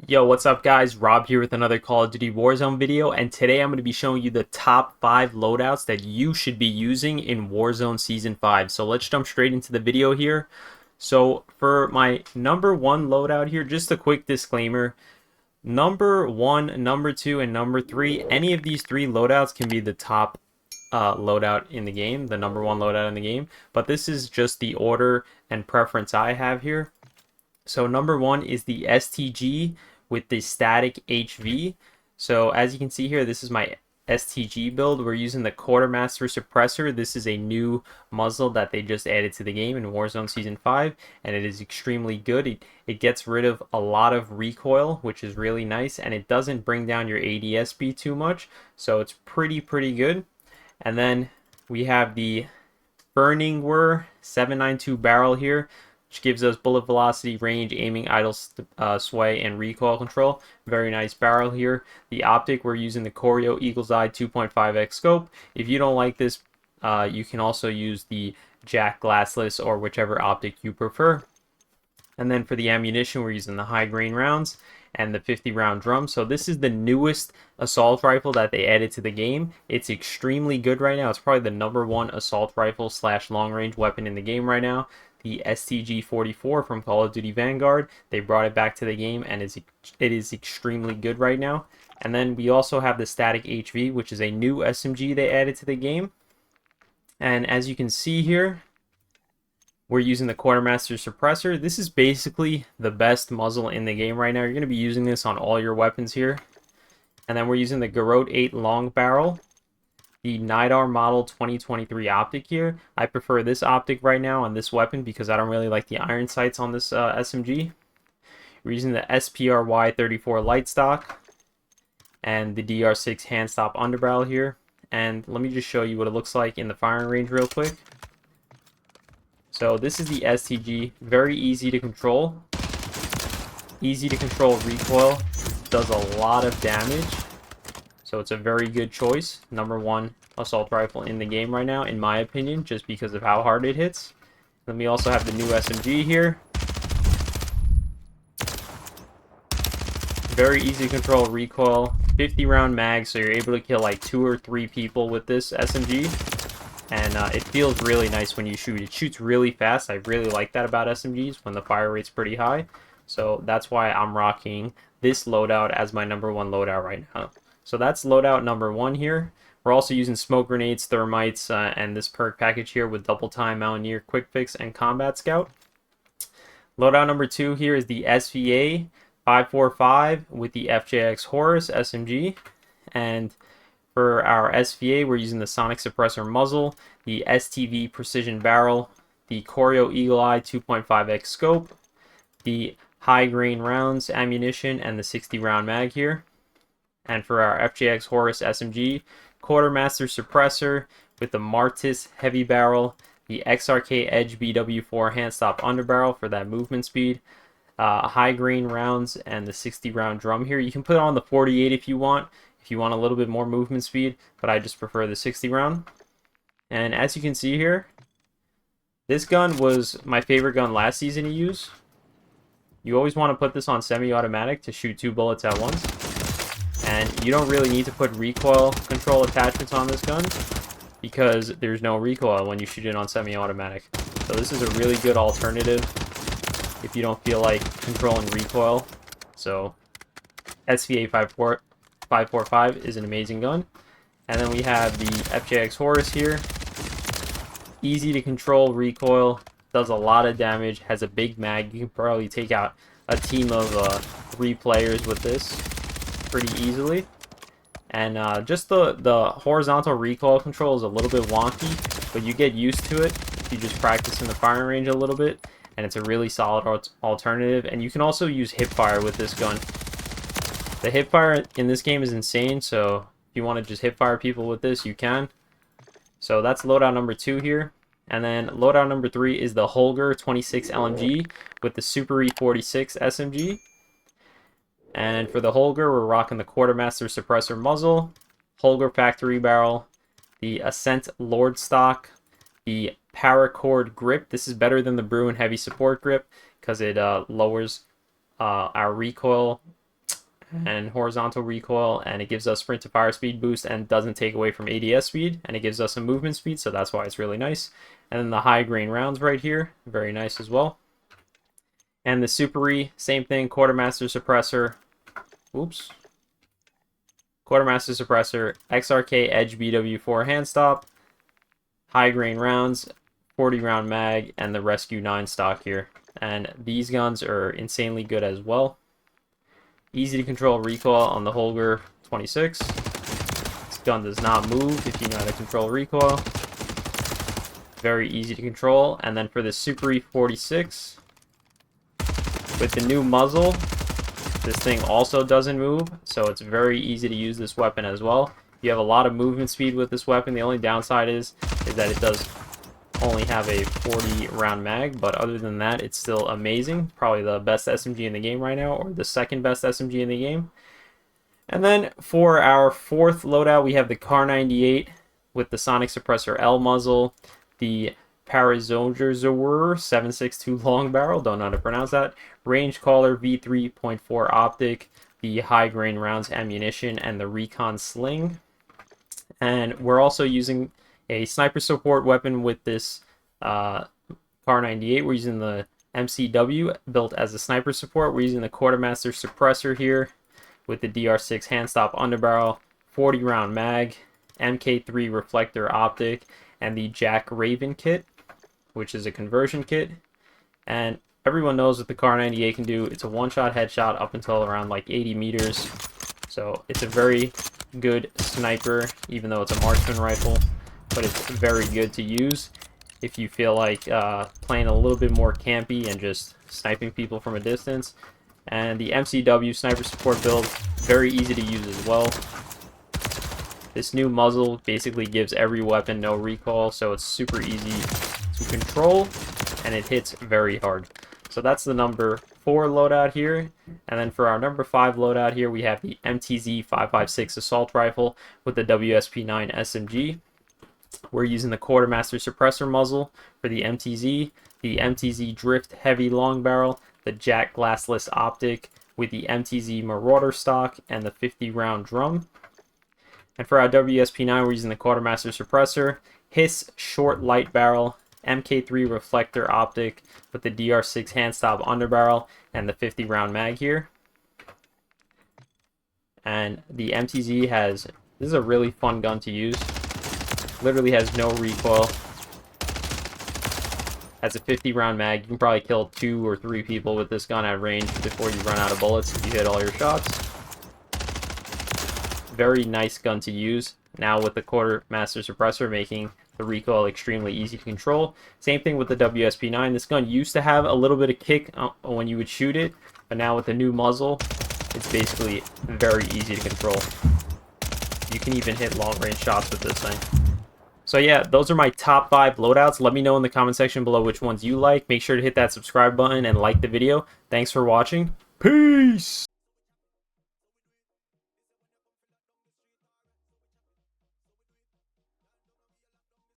Yo, what's up guys? Rob here with another Call of Duty Warzone video, and today I'm going to be showing you the top 5 loadouts that you should be using in Warzone Season 5. So let's jump straight into the video here. So for my number 1 loadout here, just a quick disclaimer. Number 1, number 2, and number 3, any of these 3 loadouts can be the top loadout in the game, the number 1 loadout in the game. But this is just the order and preference I have here. So number 1 is the STG with the static HV. So as you can see here, this is my STG build. We're using the Quartermaster Suppressor. This is a new muzzle that they just added to the game in Warzone Season 5, and it is extremely good. It gets rid of a lot of recoil, which is really nice, and it doesn't bring down your ADS speed too much, so it's pretty good. And then we have the Burning Whir 792 barrel here, which gives us bullet velocity, range, aiming, idle sway, and recoil control. Very nice barrel here. The optic, we're using the Choreo Eagle's Eye 2.5x scope. If you don't like this, you can also use the Jack Glassless or whichever optic you prefer. And then for the ammunition, we're using the high grain rounds and the 50 round drum. So this is the newest assault rifle that they added to the game. It's extremely good right now. It's probably the number 1 assault rifle / long range weapon in the game right now. The STG-44 from Call of Duty Vanguard. They brought it back to the game, and it is extremely good right now. And then we also have the static HV, which is a new SMG they added to the game. And as you can see here, we're using the Quartermaster Suppressor. This is basically the best muzzle in the game right now. You're going to be using this on all your weapons here. And then we're using the Garrote 8 long barrel, the NIDAR model 2023 optic here. I prefer this optic right now on this weapon because I don't really like the iron sights on this SMG. We're using the SPRY 34 light stock and the DR6 hand stop underbarrel here. And let me just show you what it looks like in the firing range real quick. So this is the STG, very easy to control. Easy to control recoil, does a lot of damage. So it's a very good choice. Number 1 assault rifle in the game right now, in my opinion, just because of how hard it hits. Then we also have the new SMG here. Very easy to control recoil. 50 round mag, so you're able to kill like 2 or 3 people with this SMG. And it feels really nice when you shoot. It shoots really fast. I really like that about SMGs when the fire rate's pretty high. So that's why I'm rocking this loadout as my number 1 loadout right now. So that's loadout number 1 here. We're also using smoke grenades, thermites, and this perk package here with double time, Mountaineer, quick fix, and combat scout. Loadout number 2 here is the SVA 545 with the FJX Horus SMG. And for our SVA, we're using the Sonic Suppressor muzzle, the STV Precision Barrel, the Choreo Eagle Eye 2.5x scope, the high grain rounds ammunition, and the 60 round mag here. And for our FJX Horus SMG, Quartermaster Suppressor with the Martis Heavy Barrel, the XRK Edge BW4 hand stop underbarrel for that movement speed, high grain rounds, and the 60 round drum here. You can put on the 48 if you want a little bit more movement speed, but I just prefer the 60 round. And as you can see here, this gun was my favorite gun last season to use. You always want to put this on semi-automatic to shoot 2 bullets at once. And you don't really need to put recoil control attachments on this gun because there's no recoil when you shoot it on semi-automatic. So this is a really good alternative if you don't feel like controlling recoil. So SVA 545 is an amazing gun. And then we have the FJX Horus here. Easy to control recoil, does a lot of damage, has a big mag. You can probably take out a team of 3 players with this pretty easily. And just the horizontal recoil control is a little bit wonky, but you get used to it if you just practice in the firing range a little bit, and it's a really solid alternative. And you can also use hip fire with this gun. The hip fire in this game is insane, so if you want to just hip fire people with this, you can. So that's loadout number 2 here. And then loadout number 3 is the Holger 26 LMG with the Super E46 SMG. And for the Holger, we're rocking the Quartermaster Suppressor muzzle, Holger factory barrel, the Ascent Lord stock, the Paracord grip. This is better than the Bruin heavy support grip because it lowers our recoil and horizontal recoil, and it gives us sprint to fire speed boost and doesn't take away from ADS speed, and it gives us some movement speed, so that's why it's really nice. And then the high grain rounds right here, very nice as well. And the Super E, same thing, quartermaster suppressor. Oops. Quartermaster suppressor, XRK Edge BW4 hand stop, high grain rounds, 40 round mag, and the Rescue 9 stock here. And these guns are insanely good as well. Easy to control recoil on the Holger 26. This gun does not move if you know how to control recoil. Very easy to control. And then for the Super E 46, with the new muzzle, this thing also doesn't move, so it's very easy to use this weapon as well. You have a lot of movement speed with this weapon. The only downside is that it does only have a 40 round mag, but other than that, it's still amazing. Probably the best SMG in the game right now, or the second best SMG in the game. And then for our fourth loadout, we have the Kar 98 with the Sonic Suppressor L muzzle, the Parazongerzauer 762 long barrel, don't know how to pronounce that, range caller V3.4 optic, the high grain rounds ammunition, and the recon sling. And we're also using a sniper support weapon with this Kar 98. We're using the MCW built as a sniper support. We're using the quartermaster suppressor here with the DR6 hand stop underbarrel, 40 round mag, MK3 reflector optic, and the Jack Raven kit, which is a conversion kit. And everyone knows what the Kar 98 can do. It's a one-shot headshot up until around like 80 meters. So it's a very good sniper, even though it's a marksman rifle. But it's very good to use if you feel like playing a little bit more campy and just sniping people from a distance. And the MCW sniper support build, very easy to use as well. This new muzzle basically gives every weapon no recoil, so it's super easy to control, and it hits very hard. So that's the number 4 loadout here. And then for our number 5 loadout here, we have the MTZ 5.56 assault rifle with the WSP9 SMG. We're using the quartermaster suppressor muzzle for the MTZ drift heavy long barrel, the Jack glassless optic with the MTZ marauder stock, and the 50 round drum. And for our WSP9, we're using the quartermaster suppressor, Hiss short light barrel, MK3 reflector optic with the DR6 hand stop underbarrel, and the 50 round mag here. And the MTZ this is a really fun gun to use. Literally has no recoil. Has a 50 round mag. You can probably kill 2 or 3 people with this gun at range before you run out of bullets if you hit all your shots. Very nice gun to use. Now with the quartermaster suppressor making the recoil extremely easy to control. Same thing with the WSP9. This gun used to have a little bit of kick when you would shoot it, but now with the new muzzle, it's basically very easy to control. You can even hit long range shots with this thing. So yeah, those are my top 5 loadouts. Let me know in the comment section below which ones you like. Make sure to hit that subscribe button and like the video. Thanks for watching. Peace!